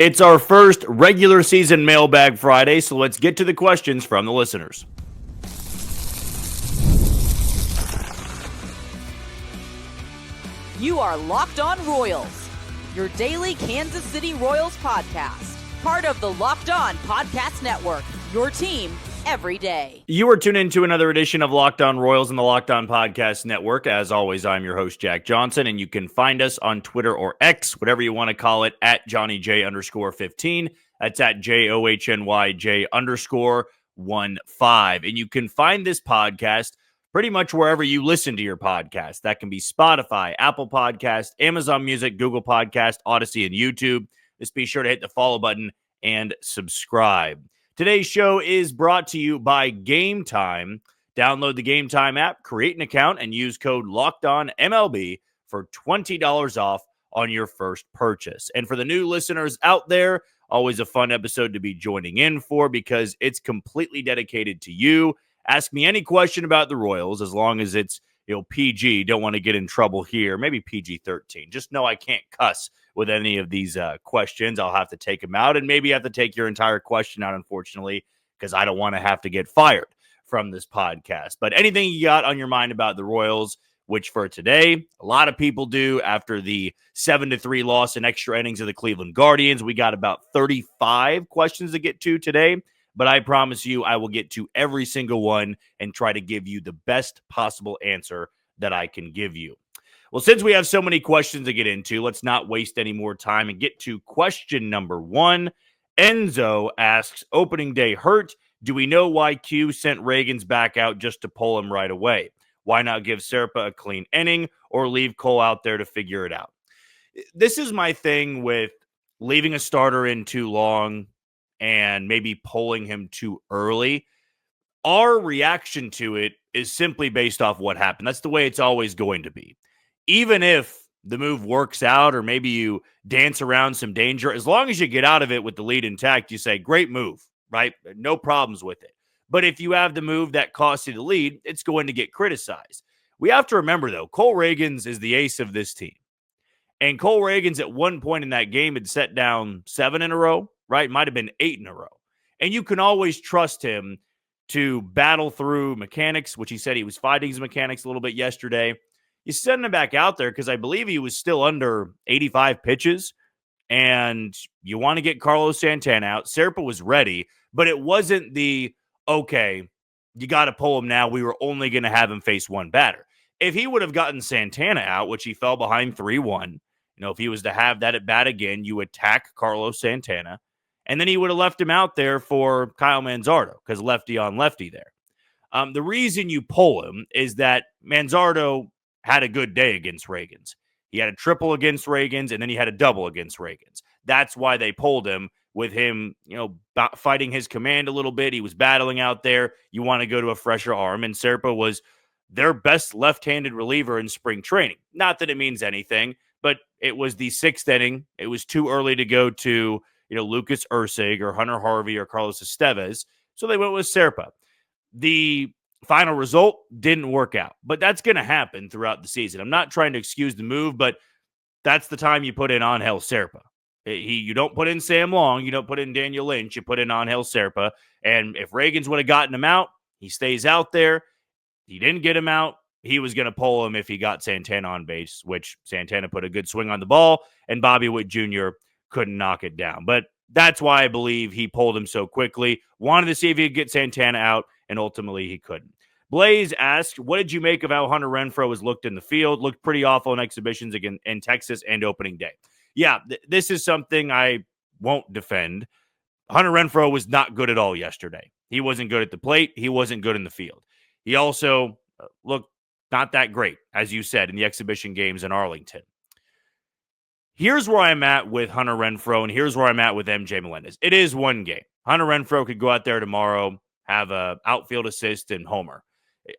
It's our first regular season Mailbag Friday, so let's get to the questions from the listeners. You are Locked On Royals, your daily Kansas City Royals podcast. Part of the Locked On Podcast Network, your team every day. You are tuned into another edition of Locked On Royals in the Locked On Podcast Network. As always, I'm your host, Jack Johnson, and you can find us on Twitter or X, whatever you want to call it, at JohnnyJ_15. That's at JOHNYJ_15. And you can find this podcast pretty much wherever you listen to your podcast. That can be Spotify, Apple Podcast, Amazon Music, Google Podcast, Odyssey, and YouTube. Just be sure to hit the follow button and subscribe. Today's show is brought to you by Gametime. Download the Gametime app, create an account, and use code LOCKEDONMLB for $20 off on your first purchase. And for the new listeners out there, always a fun episode to be joining in for because it's completely dedicated to you. Ask me any question about the Royals as long as it's PG. Don't want to get in trouble here. Maybe PG-13. Just know I can't cuss with any of these questions. I'll have to take them out and maybe have to take your entire question out, unfortunately, because I don't want to have to get fired from this podcast. But anything you got on your mind about the Royals, which for today, a lot of people do after the 7-3 loss in extra innings of the Cleveland Guardians. We got about 35 questions to get to today. But I promise you, I will get to every single one and try to give you the best possible answer that I can give you. Well, since we have so many questions to get into, let's not waste any more time and get to question number one. Enzo asks, opening day hurt. Do we know why Q sent Reagans back out just to pull him right away? Why not give Serpa a clean inning or leave Cole out there to figure it out? This is my thing with leaving a starter in too long and maybe pulling him too early. Our reaction to it is simply based off what happened. That's the way it's always going to be. Even if the move works out or maybe you dance around some danger, as long as you get out of it with the lead intact, you say, great move, right? No problems with it. But if you have the move that costs you the lead, it's going to get criticized. We have to remember, though, Cole Reagans is the ace of this team. And Cole Reagans at one point in that game had set down 7 in a row, right? Might have been 8 in a row. And you can always trust him to battle through mechanics, which he said he was fighting his mechanics a little bit yesterday. You send him back out there because I believe he was still under 85 pitches, and you want to get Carlos Santana out. Serpa was ready, but it wasn't okay, you got to pull him now. We were only going to have him face one batter. If he would have gotten Santana out, which he fell behind 3-1, if he was to have that at bat again, you attack Carlos Santana, and then he would have left him out there for Kyle Manzardo because lefty on lefty there. The reason you pull him is that Manzardo had a good day against Reagans. He had a triple against Reagans, and then he had a double against Reagans. That's why they pulled him with him, fighting his command a little bit. He was battling out there. You want to go to a fresher arm, and Serpa was their best left-handed reliever in spring training. Not that it means anything, but it was the 6th inning. It was too early to go to, Lucas Erceg or Hunter Harvey or Carlos Estevez. So they went with Serpa. The final result didn't work out, but that's going to happen throughout the season. I'm not trying to excuse the move, but that's the time you put in Angel Serpa. You don't put in Sam Long. You don't put in Daniel Lynch. You put in Angel Serpa. And if Reagans would have gotten him out, he stays out there. He didn't get him out. He was going to pull him if he got Santana on base, which Santana put a good swing on the ball, and Bobby Witt Jr. couldn't knock it down. But that's why I believe he pulled him so quickly. Wanted to see if he could get Santana out, and ultimately he couldn't. Blaze asked, what did you make of how Hunter Renfroe has looked in the field? Looked pretty awful in exhibitions again in Texas and opening day. Yeah, this is something I won't defend. Hunter Renfroe was not good at all yesterday. He wasn't good at the plate. He wasn't good in the field. He also looked not that great, as you said, in the exhibition games in Arlington. Here's where I'm at with Hunter Renfroe, and here's where I'm at with MJ Melendez. It is one game. Hunter Renfroe could go out there tomorrow, have a outfield assist and homer.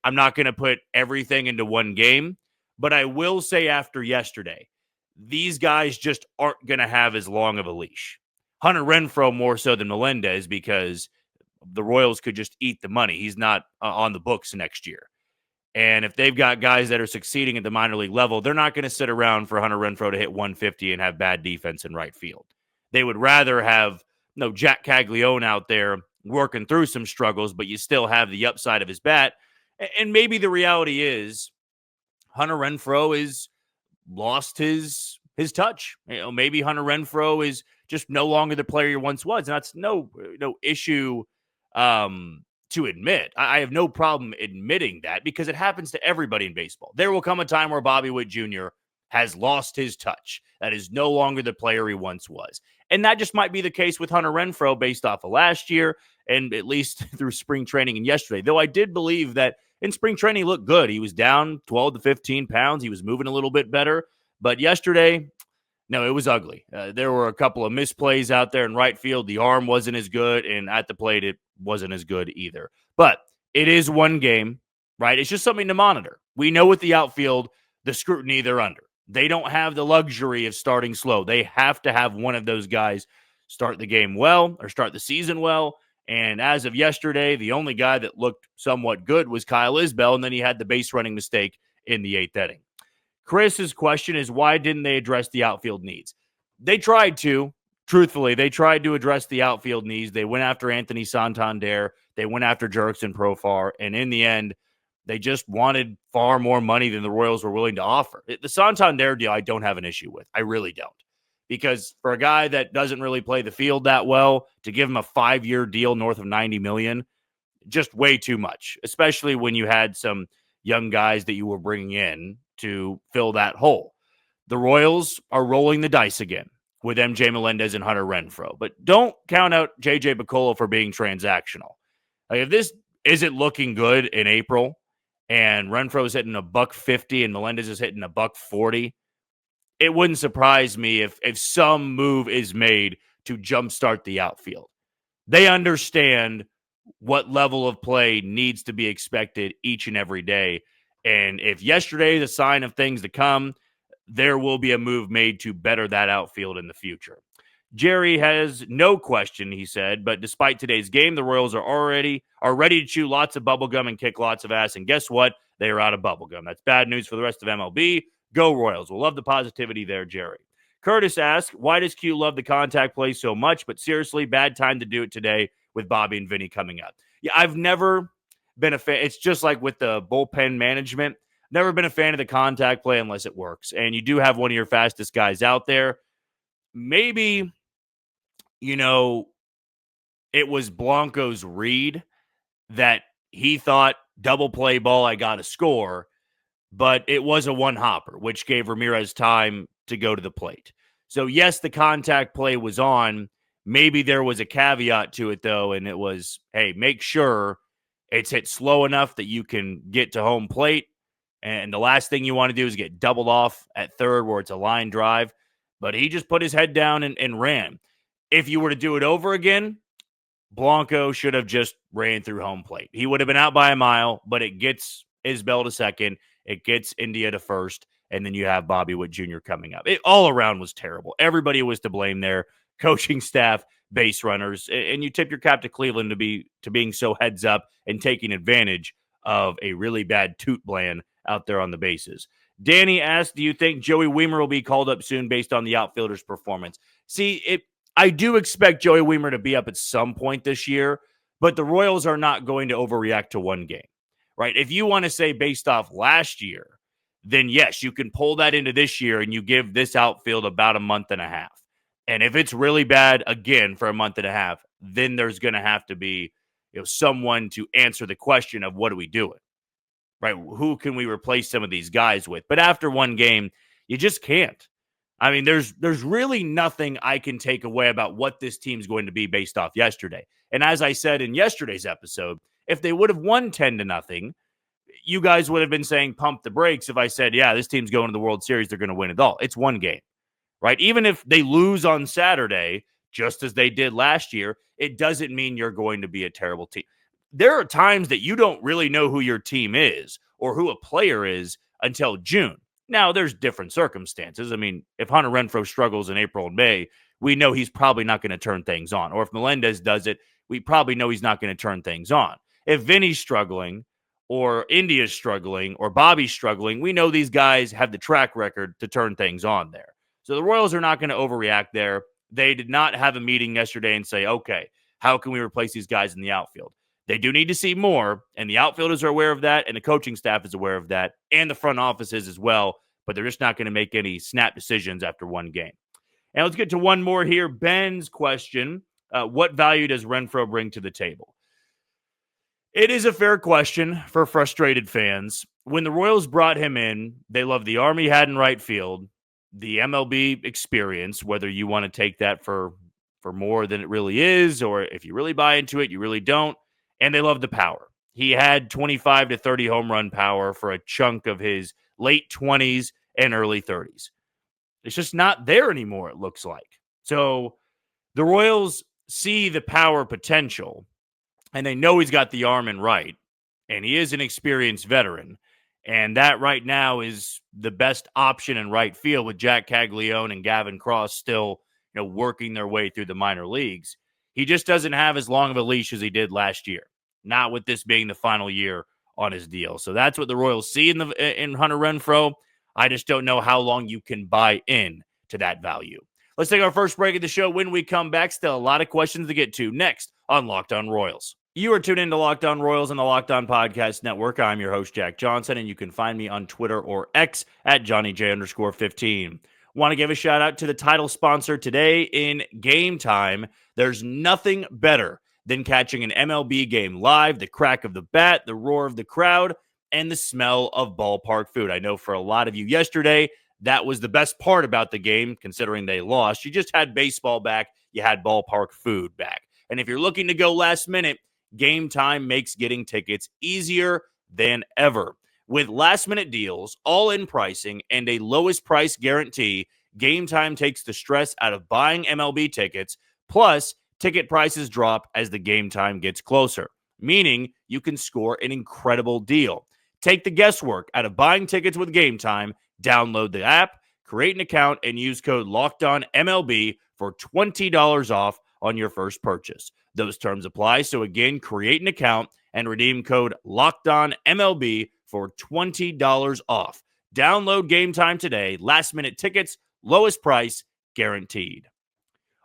I'm not going to put everything into one game, but I will say after yesterday, these guys just aren't going to have as long of a leash. Hunter Renfroe more so than Melendez because the Royals could just eat the money. He's not on the books next year. And if they've got guys that are succeeding at the minor league level, they're not going to sit around for Hunter Renfroe to hit 150 and have bad defense in right field. They would rather have Jack Caglione out there working through some struggles, but you still have the upside of his bat. And maybe the reality is Hunter Renfroe is lost his touch. Maybe Hunter Renfroe is just no longer the player he once was, and that's no issue to admit. I have no problem admitting that because it happens to everybody in baseball. There will come a time where Bobby Witt Jr. has lost his touch. That is no longer the player he once was. And that just might be the case with Hunter Renfroe based off of last year and at least through spring training and yesterday. Though I did believe that in spring training, he looked good. He was down 12 to 15 pounds. He was moving a little bit better. But yesterday, no, it was ugly. There were a couple of misplays out there in right field. The arm wasn't as good, and at the plate, it wasn't as good either. But it is one game, right? It's just something to monitor. We know with the outfield, the scrutiny they're under. They don't have the luxury of starting slow. They have to have one of those guys start the game well or start the season well. And as of yesterday, the only guy that looked somewhat good was Kyle Isbell, and then he had the base running mistake in the 8th inning. Chris's question is, why didn't they address the outfield needs? They tried to. Truthfully, they tried to address the outfield needs. They went after Anthony Santander. They went after Jurickson Profar. And in the end, they just wanted far more money than the Royals were willing to offer. The Santander deal, I don't have an issue with. I really don't. Because for a guy that doesn't really play the field that well, to give him a 5-year deal north of $90 million, just way too much, especially when you had some young guys that you were bringing in to fill that hole. The Royals are rolling the dice again with MJ Melendez and Hunter Renfroe. But don't count out JJ Picollo for being transactional. Like, if this isn't looking good in April and Renfroe's hitting $150 and Melendez is hitting $140, it wouldn't surprise me if some move is made to jumpstart the outfield. They understand what level of play needs to be expected each and every day. And if yesterday is a sign of things to come, there will be a move made to better that outfield in the future. Jerry has no question, he said, but despite today's game, the Royals are ready to chew lots of bubblegum and kick lots of ass. And guess what? They are out of bubblegum. That's bad news for the rest of MLB. Go Royals. We'll love the positivity there, Jerry. Curtis asks, why does Q love the contact play so much? But seriously, bad time to do it today with Bobby and Vinny coming up. Yeah, I've never been a fan. It's just like with the bullpen management. Never been a fan of the contact play unless it works. And you do have one of your fastest guys out there. Maybe, it was Blanco's read that he thought double play ball, I got to score. But it was a one-hopper, which gave Ramirez time to go to the plate. So, yes, the contact play was on. Maybe there was a caveat to it, though, and it was, hey, make sure it's hit slow enough that you can get to home plate. And the last thing you want to do is get doubled off at third where it's a line drive. But he just put his head down and ran. If you were to do it over again, Blanco should have just ran through home plate. He would have been out by a mile, but it gets Isbell to second. It gets India to first, and then you have Bobby Witt Jr. coming up. It all around was terrible. Everybody was to blame there. Coaching staff, base runners, and you tip your cap to Cleveland to being so heads up and taking advantage of a really bad toot bland out there on the bases. Danny asked, do you think Joey Wiemer will be called up soon based on the outfielder's performance? See, I do expect Joey Wiemer to be up at some point this year, but the Royals are not going to overreact to one game. Right? If you want to say based off last year, then yes, you can pull that into this year and you give this outfield about a month and a half. And if it's really bad again for a month and a half, then there's going to have to be someone to answer the question of what are we doing? Right? Who can we replace some of these guys with? But after one game, you just can't. I mean, there's really nothing I can take away about what this team's going to be based off yesterday. And as I said in yesterday's episode, if they would have won 10-0, you guys would have been saying pump the brakes if I said, yeah, this team's going to the World Series. They're going to win it all. It's one game, right? Even if they lose on Saturday, just as they did last year, it doesn't mean you're going to be a terrible team. There are times that you don't really know who your team is or who a player is until June. Now, there's different circumstances. I mean, if Hunter Renfroe struggles in April and May, we know he's probably not going to turn things on. Or if Melendez does it, we probably know he's not going to turn things on. If Vinny's struggling or India's struggling or Bobby's struggling, we know these guys have the track record to turn things on there. So the Royals are not going to overreact there. They did not have a meeting yesterday and say, okay, how can we replace these guys in the outfield? They do need to see more, and the outfielders are aware of that, and the coaching staff is aware of that, and the front office is as well, but they're just not going to make any snap decisions after one game. And let's get to one more here. Ben's question, what value does Renfroe bring to the table? It is a fair question for frustrated fans. When the Royals brought him in, they loved the arm he had in right field, the MLB experience, whether you want to take that for more than it really is, or if you really buy into it, you really don't. And they love the power. He had 25 to 30 home run power for a chunk of his late 20s and early 30s. It's just not there anymore, it looks like. So the Royals see the power potential, and they know he's got the arm and right, and he is an experienced veteran. And that right now is the best option in right field with Jack Caglione and Gavin Cross still, working their way through the minor leagues. He just doesn't have as long of a leash as he did last year, not with this being the final year on his deal. So that's what the Royals see in Hunter Renfroe. I just don't know how long you can buy in to that value. Let's take our first break of the show. When we come back, still a lot of questions to get to next on Locked On Royals. You are tuned into Locked On Royals on the Locked On Podcast Network. I'm your host, Jack Johnson, and you can find me on Twitter or X at JohnnyJ_15. Want to give a shout out to the title sponsor today in Gametime. There's nothing better than catching an MLB game live, the crack of the bat, the roar of the crowd, and the smell of ballpark food. I know for a lot of you yesterday, that was the best part about the game, considering they lost. You just had baseball back. You had ballpark food back. And if you're looking to go last minute, Gametime makes getting tickets easier than ever. With last-minute deals, all-in pricing, and a lowest price guarantee, Gametime takes the stress out of buying MLB tickets, plus ticket prices drop as the game time gets closer, meaning you can score an incredible deal. Take the guesswork out of buying tickets with Gametime. Download the app, create an account, and use code LOCKEDONMLB for $20 off on your first purchase. Those terms apply. So again, create an account and redeem code LOCKEDONMLB for $20 off. Download Gametime today. Last minute tickets, lowest price guaranteed.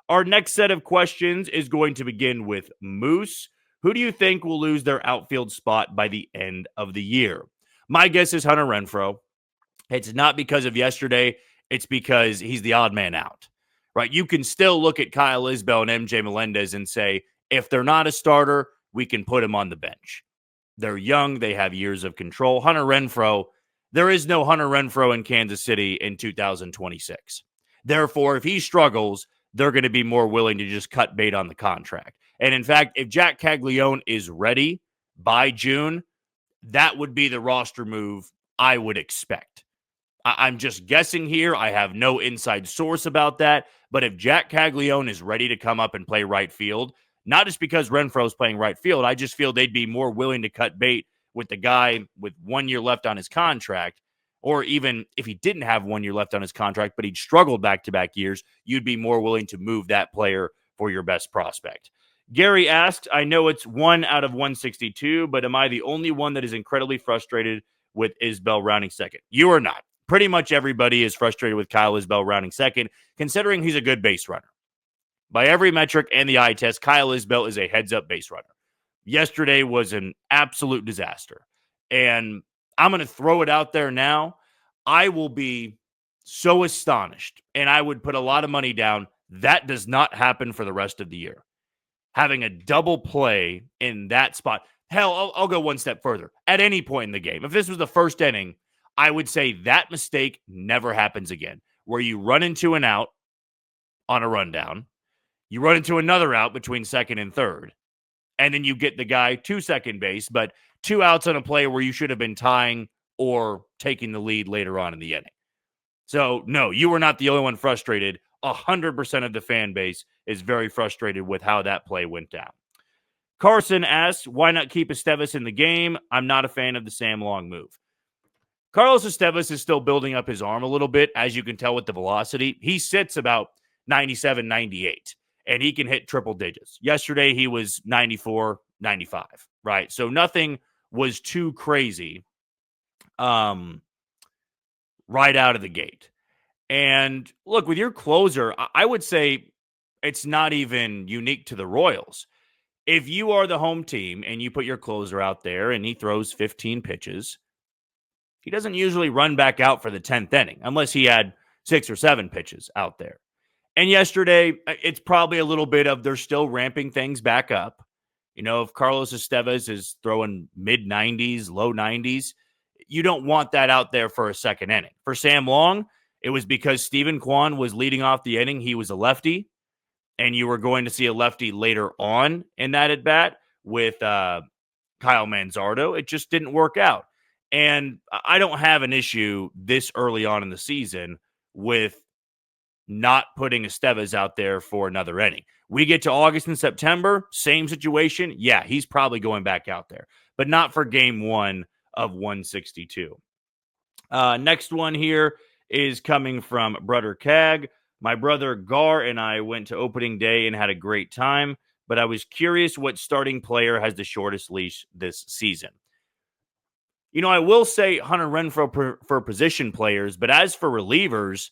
Our next set of questions is going to begin with Moose. Who do you think will lose their outfield spot by the end of the year? My guess is Hunter Renfroe. It's not because of yesterday. It's because he's the odd man out, right? You can still look at Kyle Isbell and MJ Melendez and say, if they're not a starter, we can put him on the bench. They're young. They have years of control. Hunter Renfroe, there is no Hunter Renfroe in Kansas City in 2026. Therefore, if he struggles, they're going to be more willing to just cut bait on the contract. And in fact, if Jack Caglione is ready by June, that would be the roster move I would expect. I'm just guessing here. I have no inside source about that. But if Jack Caglione is ready to come up and play right field, not just because Renfroe's playing right field, I just feel they'd be more willing to cut bait with the guy with 1 year left on his contract. Or even if he didn't have 1 year left on his contract, but he'd struggled back-to-back years, you'd be more willing to move that player for your best prospect. Gary asked, I know it's 1 out of 162, but am I the only one that is incredibly frustrated with Isbell rounding second? You are not. Pretty much everybody is frustrated with Kyle Isbell rounding second, considering he's a good base runner. By every metric and the eye test, Kyle Isbell is a heads-up base runner. Yesterday was an absolute disaster. And I'm going to throw it out there now. I will be so astonished, and I would put a lot of money down. That does not happen for the rest of the year. Having a double play in that spot. Hell, I'll go one step further. At any point in the game, if this was the first inning, I would say that mistake never happens again, where you run into an out on a rundown, you run into another out between second and third, and then you get the guy to second base, but 2 outs on a play where you should have been tying or taking the lead later on in the inning. So, no, you were not the only one frustrated. 100% of the fan base is very frustrated with how that play went down. Carson asks, why not keep Estevez in the game? I'm not a fan of the Sam Long move. Carlos Estevez is still building up his arm a little bit, as you can tell with the velocity. He sits about 97, 98, and he can hit triple digits. Yesterday, he was 94, 95, right? So nothing was too crazy right out of the gate. And look, with your closer, I would say it's not even unique to the Royals. If you are the home team and you put your closer out there and he throws 15 pitches, he doesn't usually run back out for the 10th inning unless he had 6 or 7 pitches out there. And yesterday, it's probably a little bit of they're still ramping things back up. You know, if Carlos Estevez is throwing mid 90s, low 90s, you don't want that out there for a second inning. For Sam Long, it was because Stephen Kwan was leading off the inning. He was a lefty, and you were going to see a lefty later on in that at bat with Kyle Manzardo. It just didn't work out. And I don't have an issue this early on in the season with not putting Estevez out there for another inning. We get to August and September, same situation. Yeah, he's probably going back out there, but not for game 1 of 162. Next one here is coming from Brother Cag. My brother Gar and I went to opening day and had a great time, but I was curious what starting player has the shortest leash this season. You know, I will say Hunter Renfroe for position players, but as for relievers,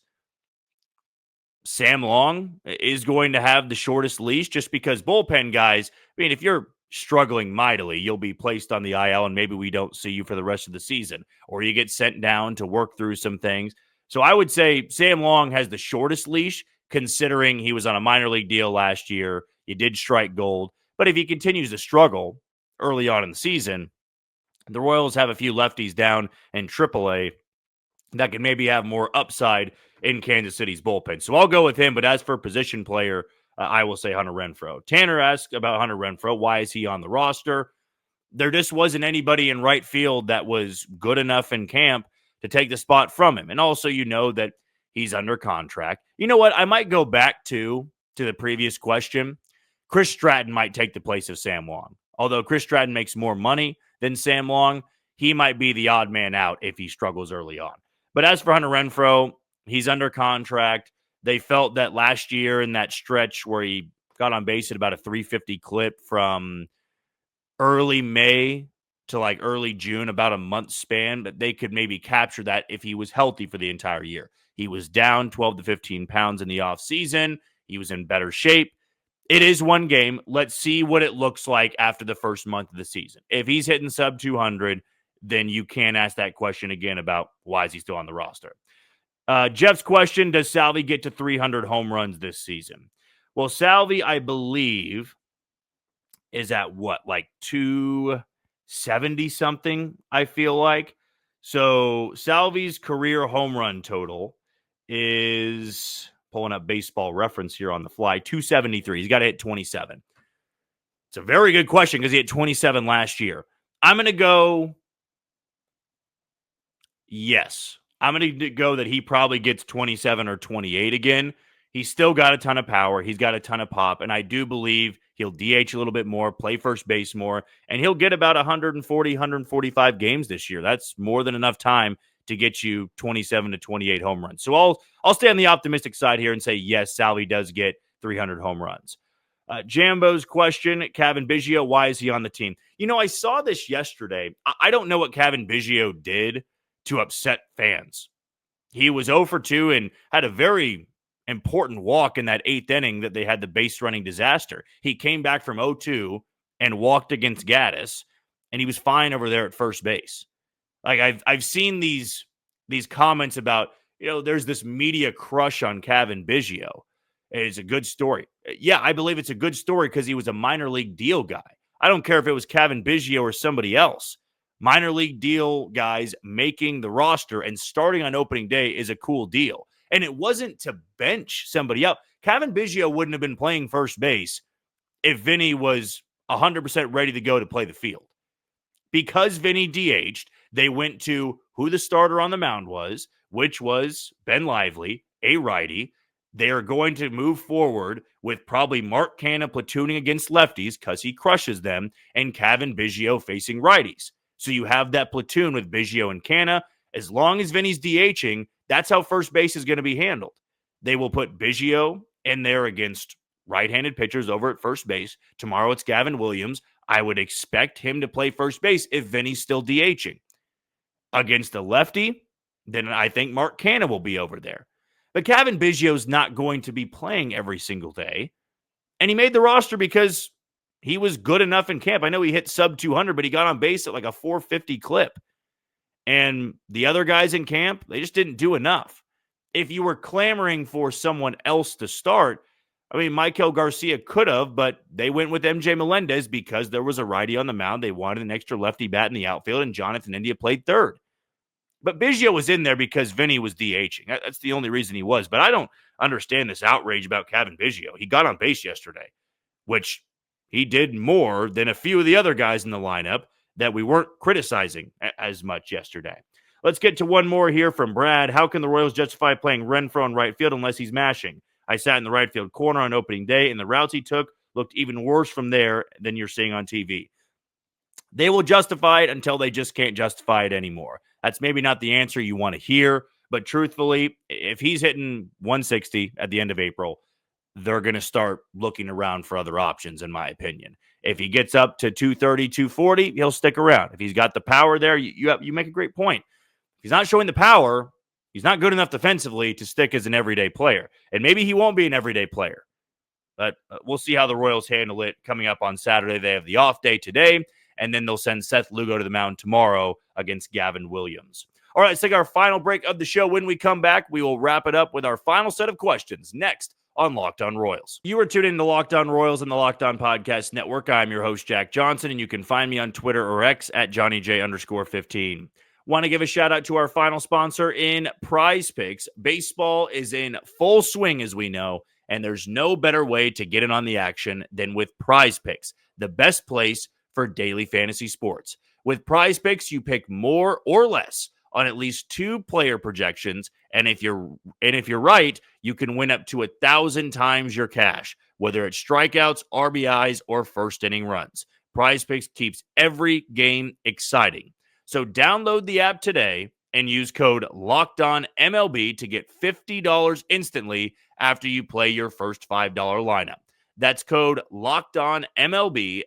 Sam Long is going to have the shortest leash just because bullpen guys, I mean, if you're struggling mightily, you'll be placed on the IL and maybe we don't see you for the rest of the season, or you get sent down to work through some things. So I would say Sam Long has the shortest leash considering he was on a minor league deal last year. He did strike gold, but if he continues to struggle early on in the season, the Royals have a few lefties down in AAA that can maybe have more upside in Kansas City's bullpen. So I'll go with him, but as for position player, I will say Hunter Renfroe. Tanner asked about Hunter Renfroe. Why is he on the roster? There just wasn't anybody in right field that was good enough in camp to take the spot from him. And also, you know that he's under contract. You know what? I might go back to the previous question. Chris Stratton might take the place of Sam Long. Although Chris Stratton makes more money than Sam Long, he might be the odd man out if he struggles early on. But as for Hunter Renfroe, he's under contract. They felt that last year in that stretch where he got on base at about a 350 clip from early May to like early June, about a month span, but they could maybe capture that if he was healthy for the entire year. He was down 12 to 15 pounds in the offseason. He was in better shape. It is one game. Let's see what it looks like after the first month of the season. If he's hitting sub 200, then you can't ask that question again about why is he still on the roster. Jeff's question, does Salvi get to 300 home runs this season? Well, Salvi, I believe, is at what, like 270 something, I feel like. So Salvi's career home run total is, pulling up Baseball Reference here on the fly, 273. He's got to hit 27. It's a very good question because he hit 27 last year. I'm going to go, yes. I'm going to go that he probably gets 27 or 28 again. He's still got a ton of power. He's got a ton of pop, and I do believe he'll DH a little bit more, play first base more, and he'll get about 140, 145 games this year. That's more than enough time to get you 27 to 28 home runs. So I'll stay on the optimistic side here and say, yes, Salvi does get 300 home runs. Jambo's question, Kevin Biggio, why is he on the team? You know, I saw this yesterday. I don't know what Kevin Biggio did to upset fans. He was 0 for 2 and had a very important walk in that 8th inning that they had the base running disaster. He came back from 0-2 and walked against Gaddis, and he was fine over there at first base. Like I've seen these comments about, you know, there's this media crush on Kevin Biggio. It's a good story. Yeah, I believe it's a good story because he was a minor league deal guy. I don't care if it was Kevin Biggio or somebody else. Minor league deal guys making the roster and starting on opening day is a cool deal. And it wasn't to bench somebody up. Kevin Biggio wouldn't have been playing first base if Vinny was 100% ready to go to play the field. Because Vinny DH'd, they went to who the starter on the mound was, which was Ben Lively, a righty. They are going to move forward with probably Mark Canha platooning against lefties because he crushes them, and Kevin Biggio facing righties. So you have that platoon with Biggio and Canha. As long as Vinny's DHing, that's how first base is going to be handled. They will put Biggio in there against right-handed pitchers over at first base. Tomorrow it's Gavin Williams. I would expect him to play first base if Vinny's still DHing. Against a lefty, then I think Mark Canha will be over there. But Kevin Biggio's not going to be playing every single day. And he made the roster because he was good enough in camp. I know he hit sub 200, but he got on base at like a 450 clip. And the other guys in camp, they just didn't do enough. If you were clamoring for someone else to start, I mean, Michael Garcia could have, but they went with MJ Melendez because there was a righty on the mound. They wanted an extra lefty bat in the outfield, and Jonathan India played third. But Biggio was in there because Vinny was DHing. That's the only reason he was. But I don't understand this outrage about Kevin Biggio. He got on base yesterday, which he did more than a few of the other guys in the lineup that we weren't criticizing as much yesterday. Let's get to one more here from Brad. How can the Royals justify playing Renfroe in right field unless he's mashing? I sat in the right field corner on opening day, and the routes he took looked even worse from there than you're seeing on TV. They will justify it until they just can't justify it anymore. That's maybe not the answer you want to hear, but truthfully, if he's hitting 160 at the end of April, they're going to start looking around for other options, in my opinion. If he gets up to 230, 240, he'll stick around. If he's got the power there, you make a great point. If he's not showing the power, he's not good enough defensively to stick as an everyday player. And maybe he won't be an everyday player. But we'll see how the Royals handle it coming up on Saturday. They have the off day today, and then they'll send Seth Lugo to the mound tomorrow against Gavin Williams. All right, let's take our final break of the show. When we come back, we will wrap it up with our final set of questions next on Locked On Royals. You are tuned in to Locked On Royals and the Locked On Podcast Network. I'm your host, Jack Johnson, and you can find me on Twitter or X at JohnnyJ_15. Want to give a shout out to our final sponsor in PrizePicks. Baseball is in full swing, as we know, and there's no better way to get in on the action than with PrizePicks, the best place for daily fantasy sports. With PrizePicks, you pick more or less on at least 2 player projections, and if you're right, you can win up to 1,000 times your cash, whether it's strikeouts, RBIs, or first inning runs. PrizePicks keeps every game exciting. So download the app today and use code LOCKEDONMLB to get $50 instantly after you play your first $5 lineup. That's code LOCKEDONMLB,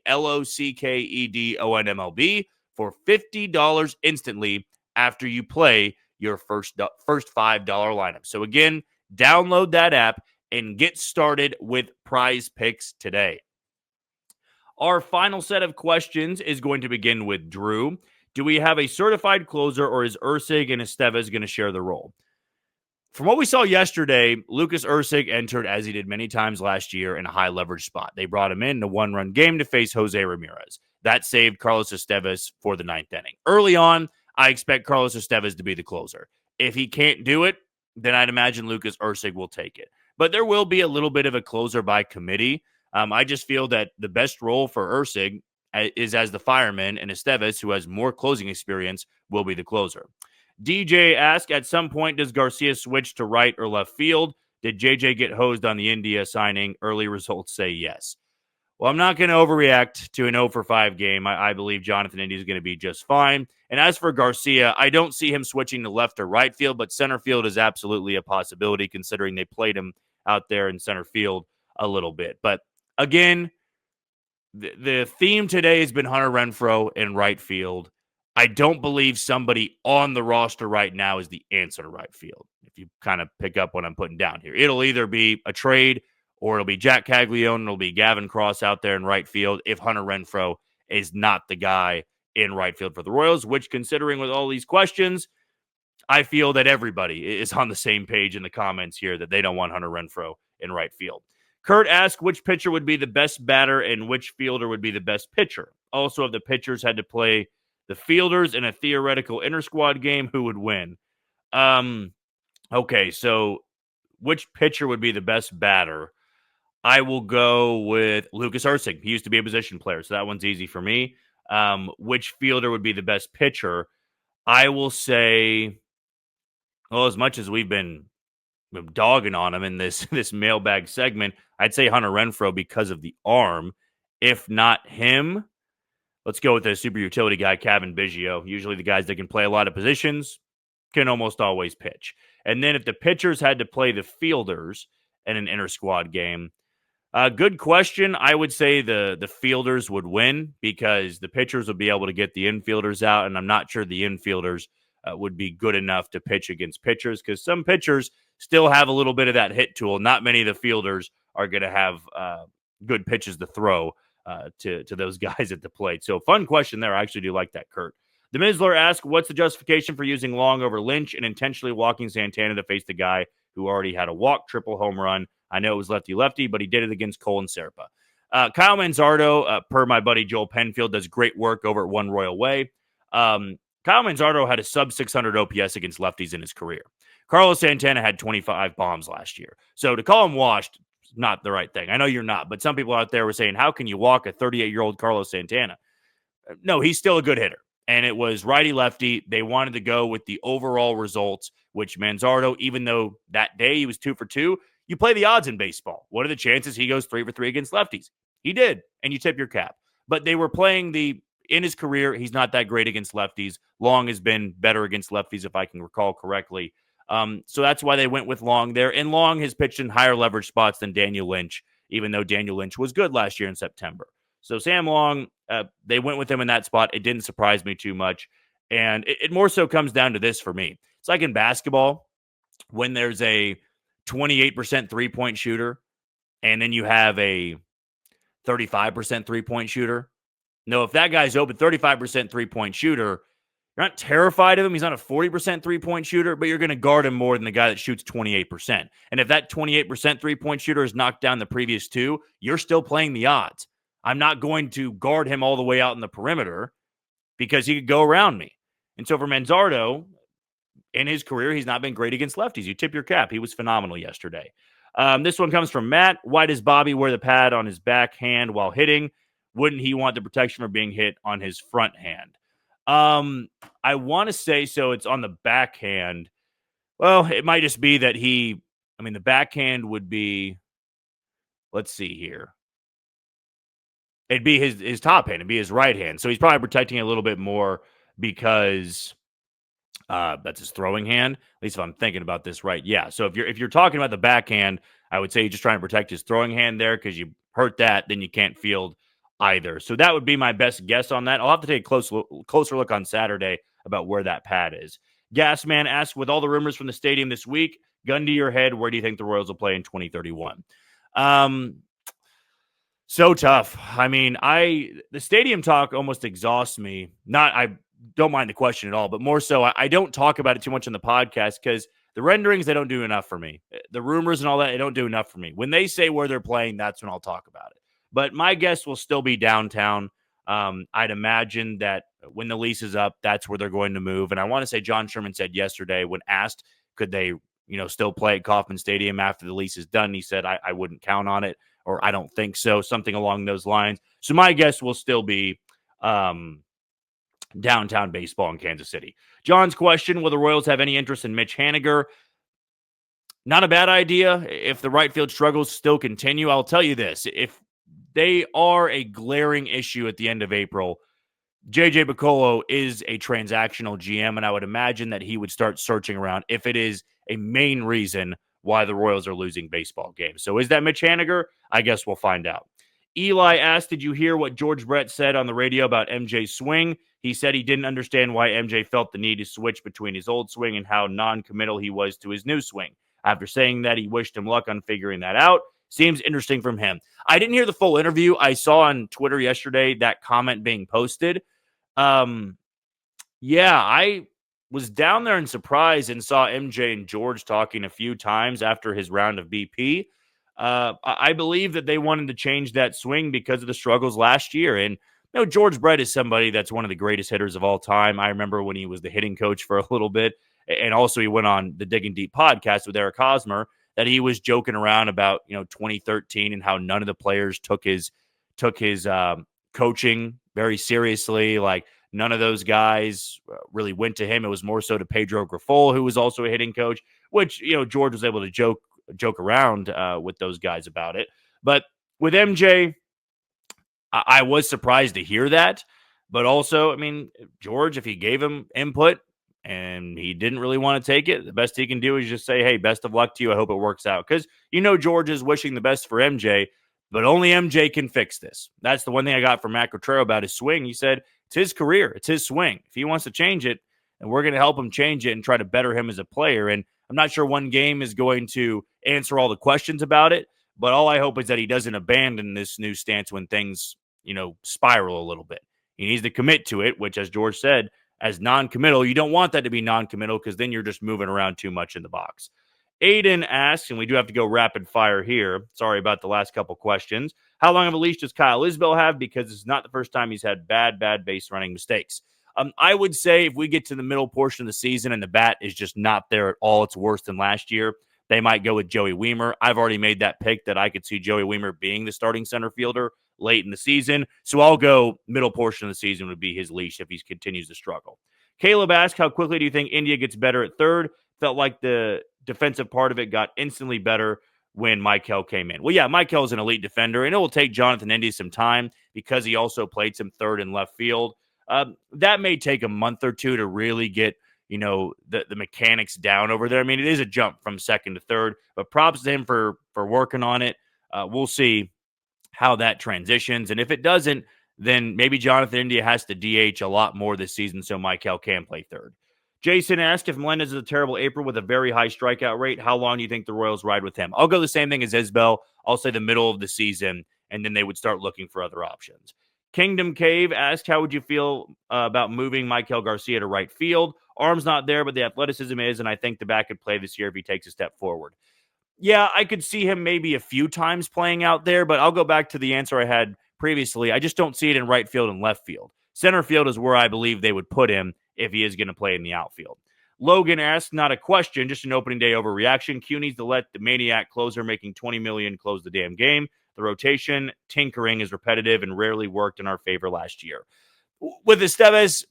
LOCKEDONMLB, for $50 instantly after you play your first $5 lineup. So again, download that app and get started with PrizePicks today. Our final set of questions is going to begin with Drew. Do we have a certified closer, or is Ursig and Estevez going to share the role? From what we saw yesterday, Lucas Ursig entered, as he did many times last year, in a high leverage spot. They brought him in a one-run game to face Jose Ramirez. That saved Carlos Estevez for the 9th inning. Early on, I expect Carlos Estevez to be the closer. If he can't do it, then I'd imagine Lucas Ursig will take it. But there will be a little bit of a closer by committee. I just feel that the best role for Ursig is as the fireman, and Estevez, who has more closing experience, will be the closer. DJ asked, at some point, does Garcia switch to right or left field? Did JJ get hosed on the India signing? Early results say yes. Well, I'm not going to overreact to an 0-for-5 game. I believe Jonathan India is going to be just fine. And as for Garcia, I don't see him switching to left or right field, but center field is absolutely a possibility considering they played him out there in center field a little bit. But again, the theme today has been Hunter Renfroe in right field. I don't believe somebody on the roster right now is the answer to right field. If you kind of pick up what I'm putting down here, it'll either be a trade or it'll be Jack Caglione. It'll be Gavin Cross out there in right field if Hunter Renfroe is not the guy in right field for the Royals, which, considering with all these questions, I feel that everybody is on the same page in the comments here that they don't want Hunter Renfroe in right field. Kurt asked which pitcher would be the best batter and which fielder would be the best pitcher. Also, if the pitchers had to play the fielders in a theoretical inter-squad game, who would win? Okay, so which pitcher would be the best batter? I will go with Lucas Ursig. He used to be a position player, so that one's easy for me. Which fielder would be the best pitcher? I will say, well, as much as we've been dogging on him in this mailbag segment, I'd say Hunter Renfroe because of the arm. If not him, let's go with the super utility guy, Kevin Biggio. Usually the guys that can play a lot of positions can almost always pitch. And then if the pitchers had to play the fielders in an inter-squad game, good question. I would say the fielders would win because the pitchers would be able to get the infielders out, and I'm not sure the infielders would be good enough to pitch against pitchers because some pitchers still have a little bit of that hit tool. Not many of the fielders are going to have good pitches to throw to those guys at the plate. So fun question there. I actually do like that, Kurt. The Mizzler asks, what's the justification for using Long over Lynch and intentionally walking Santana to face the guy who already had a walk, triple home run? I know it was lefty-lefty, but he did it against Cole and Serpa. Kyle Manzardo, per my buddy Joel Penfield, does great work over at One Royal Way. Kyle Manzardo had a sub-600 OPS against lefties in his career. Carlos Santana had 25 bombs last year. So to call him washed, not the right thing. I know you're not, but some people out there were saying, how can you walk a 38-year-old Carlos Santana? No, he's still a good hitter. And it was righty-lefty. They wanted to go with the overall results, which Manzardo, even though that day he was 2 for 2, you play the odds in baseball. What are the chances he goes 3 for 3 against lefties? He did, and you tip your cap. But they were playing in his career, he's not that great against lefties. Long has been better against lefties, if I can recall correctly. So that's why they went with Long there. And Long has pitched in higher leverage spots than Daniel Lynch, even though Daniel Lynch was good last year in September. So Sam Long, they went with him in that spot. It didn't surprise me too much. And it more so comes down to this for me. It's like in basketball, when there's a 28% three-point shooter, and then you have a 35% three-point shooter. No, if that guy's open, 35% three-point shooter, you're not terrified of him. He's not a 40% three-point shooter, but you're going to guard him more than the guy that shoots 28%. And if that 28% three-point shooter has knocked down the previous two, you're still playing the odds. I'm not going to guard him all the way out in the perimeter because he could go around me. And so for Manzardo, in his career, he's not been great against lefties. You tip your cap. He was phenomenal yesterday. This one comes from Matt. Why does Bobby wear the pad on his back hand while hitting? Wouldn't he want the protection from being hit on his front hand? I want to say so. It's on the backhand. Well, it might just be that the backhand would be, let's see here. It'd be his top hand. It'd be his right hand. So he's probably protecting it a little bit more because that's his throwing hand. At least if I'm thinking about this right. Yeah. So if you're talking about the backhand, I would say you're just trying to protect his throwing hand there because you hurt that, then you can't field either. So that would be my best guess on that. I'll have to take a closer look on Saturday about where that pad is. Gasman asks, with all the rumors from the stadium this week, gun to your head, where do you think the Royals will play in 2031? So tough. I mean, the stadium talk almost exhausts me. I don't mind the question at all, but more so, I don't talk about it too much on the podcast because the renderings, they don't do enough for me. The rumors and all that, they don't do enough for me. When they say where they're playing, that's when I'll talk about it. But my guess will still be downtown. I'd imagine that when the lease is up, that's where they're going to move. And I want to say John Sherman said yesterday when asked, could they, still play at Kauffman Stadium after the lease is done, he said, I wouldn't count on it, or I don't think so, something along those lines. So my guess will still be downtown baseball in Kansas City. John's question, will the Royals have any interest in Mitch Haniger? Not a bad idea. If the right field struggles still continue, I'll tell you this. If they are a glaring issue at the end of April, JJ Picollo is a transactional GM, and I would imagine that he would start searching around if it is a main reason why the Royals are losing baseball games. So is that Mitch Haniger? I guess we'll find out. Eli asked, did you hear what George Brett said on the radio about MJ's swing? He said he didn't understand why MJ felt the need to switch between his old swing and how non-committal he was to his new swing. After saying that, he wished him luck on figuring that out. Seems interesting from him. I didn't hear the full interview. I saw on Twitter yesterday that comment being posted. I was down there in surprise and saw MJ and George talking a few times after his round of BP. I believe that they wanted to change that swing because of the struggles last year. And George Brett is somebody that's one of the greatest hitters of all time. I remember when he was the hitting coach for a little bit. And also he went on the Digging Deep podcast with Eric Hosmer that he was joking around about, 2013 and how none of the players took his coaching very seriously. Like none of those guys really went to him. It was more so to Pedro Grifol, who was also a hitting coach, which, George was able to joke around with those guys about it. But with MJ, I was surprised to hear that. But also, George, if he gave him input and he didn't really want to take it, the best he can do is just say, hey, best of luck to you. I hope it works out. Because, George is wishing the best for MJ, but only MJ can fix this. That's the one thing I got from Matt Cotrero about his swing. He said, it's his career. It's his swing. If he wants to change it, and we're going to help him change it and try to better him as a player. And I'm not sure one game is going to answer all the questions about it, But all I hope is that he doesn't abandon this new stance when things, spiral a little bit. He needs to commit to it, which, as George said, as non-committal, you don't want that to be non-committal because then you're just moving around too much in the box. Aiden asks, and we do have to go rapid fire here. Sorry about the last couple questions. How long of a leash does Kyle Isbell have? Because it's not the first time he's had bad base running mistakes. I would say if we get to the middle portion of the season and the bat is just not there at all, it's worse than last year, they might go with Joey Wiemer. I've already made that pick that I could see Joey Wiemer being the starting center fielder late in the season. So I'll go middle portion of the season would be his leash if he continues to struggle. Caleb asked, how quickly do you think India gets better at third? Felt like the defensive part of it got instantly better when Michael came in. Well, yeah, Michael is an elite defender, and it will take Jonathan India some time because he also played some third and left field. That may take a month or two to really get, the mechanics down over there. I mean, it is a jump from second to third, but props to him for working on it. We'll see how that transitions. And if it doesn't, then maybe Jonathan India has to DH a lot more this season so Michael can play third. Jason asked if Melendez is a terrible April with a very high strikeout rate, how long do you think the Royals ride with him? I'll go the same thing as Isbell. I'll say the middle of the season, and then they would start looking for other options. Kingdom Cave asked, how would you feel about moving Michael Garcia to right field? Arm's not there, but the athleticism is, and I think the bat could play this year if he takes a step forward. Yeah, I could see him maybe a few times playing out there, but I'll go back to the answer I had previously. I just don't see it in right field and left field. Center field is where I believe they would put him if he is going to play in the outfield. Logan asked, not a question, just an opening day overreaction. Q needs to let the maniac closer making $20 million close the damn game. The rotation tinkering is repetitive and rarely worked in our favor last year. With Estevez,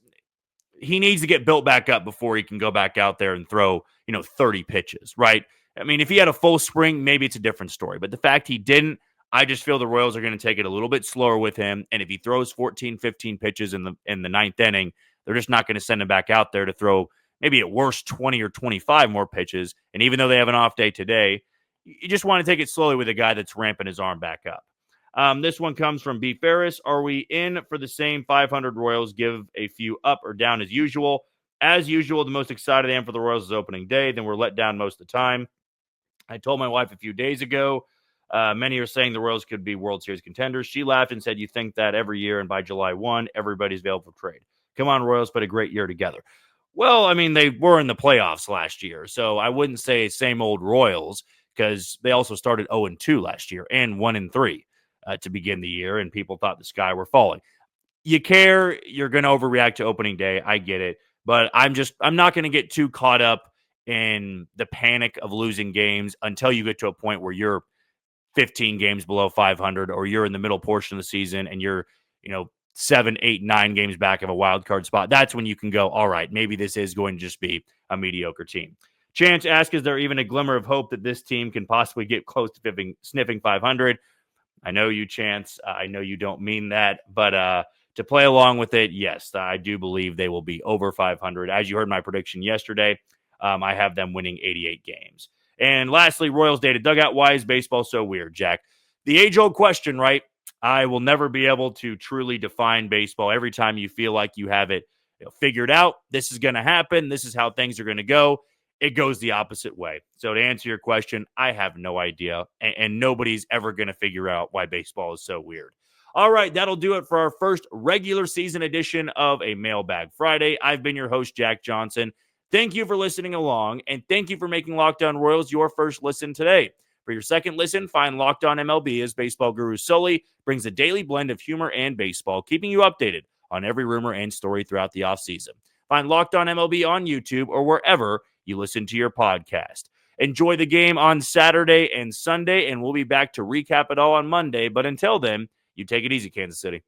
he needs to get built back up before he can go back out there and throw, 30 pitches, right? I mean, if he had a full spring, maybe it's a different story. But the fact he didn't, I just feel the Royals are going to take it a little bit slower with him. And if he throws 14, 15 pitches in the ninth inning, they're just not going to send him back out there to throw maybe at worst 20 or 25 more pitches. And even though they have an off day today, you just want to take it slowly with a guy that's ramping his arm back up. This one comes from B. Ferris. Are we in for the same 500 Royals? Give a few up or down as usual. As usual, the most excited I am for the Royals is opening day. Then we're let down most of the time. I told my wife a few days ago, many are saying the Royals could be World Series contenders. She laughed and said, you think that every year, and by July 1, everybody's available for trade. Come on, Royals, put a great year together. Well, I mean, they were in the playoffs last year, so I wouldn't say same old Royals because they also started 0-2 last year and 1-3 to begin the year, and people thought the sky were falling. You care, you're going to overreact to opening day. I get it, but I'm not going to get too caught up in the panic of losing games until you get to a point where you're 15 games below 500 or you're in the middle portion of the season and you're, 7, 8, 9 games back of a wild card spot. That's when you can go, all right, maybe this is going to just be a mediocre team. Chance asks, is there even a glimmer of hope that this team can possibly get close to sniffing 500? I know you, Chance. I know you don't mean that, but to play along with it, yes, I do believe they will be over 500. As you heard my prediction yesterday, I have them winning 88 games. And lastly, Royals data dugout. Why is baseball so weird, Jack? The age-old question, right? I will never be able to truly define baseball. Every time you feel like you have it figured out, this is going to happen, this is how things are going to go, it goes the opposite way. So to answer your question, I have no idea, and nobody's ever going to figure out why baseball is so weird. All right, that'll do it for our first regular season edition of a Mailbag Friday. I've been your host, Jack Johnson. Thank you for listening along, and thank you for making Locked On Royals your first listen today. For your second listen, find Locked On MLB as Baseball Guru Sully brings a daily blend of humor and baseball, keeping you updated on every rumor and story throughout the offseason. Find Locked On MLB on YouTube or wherever you listen to your podcast. Enjoy the game on Saturday and Sunday, and we'll be back to recap it all on Monday. But until then, you take it easy, Kansas City.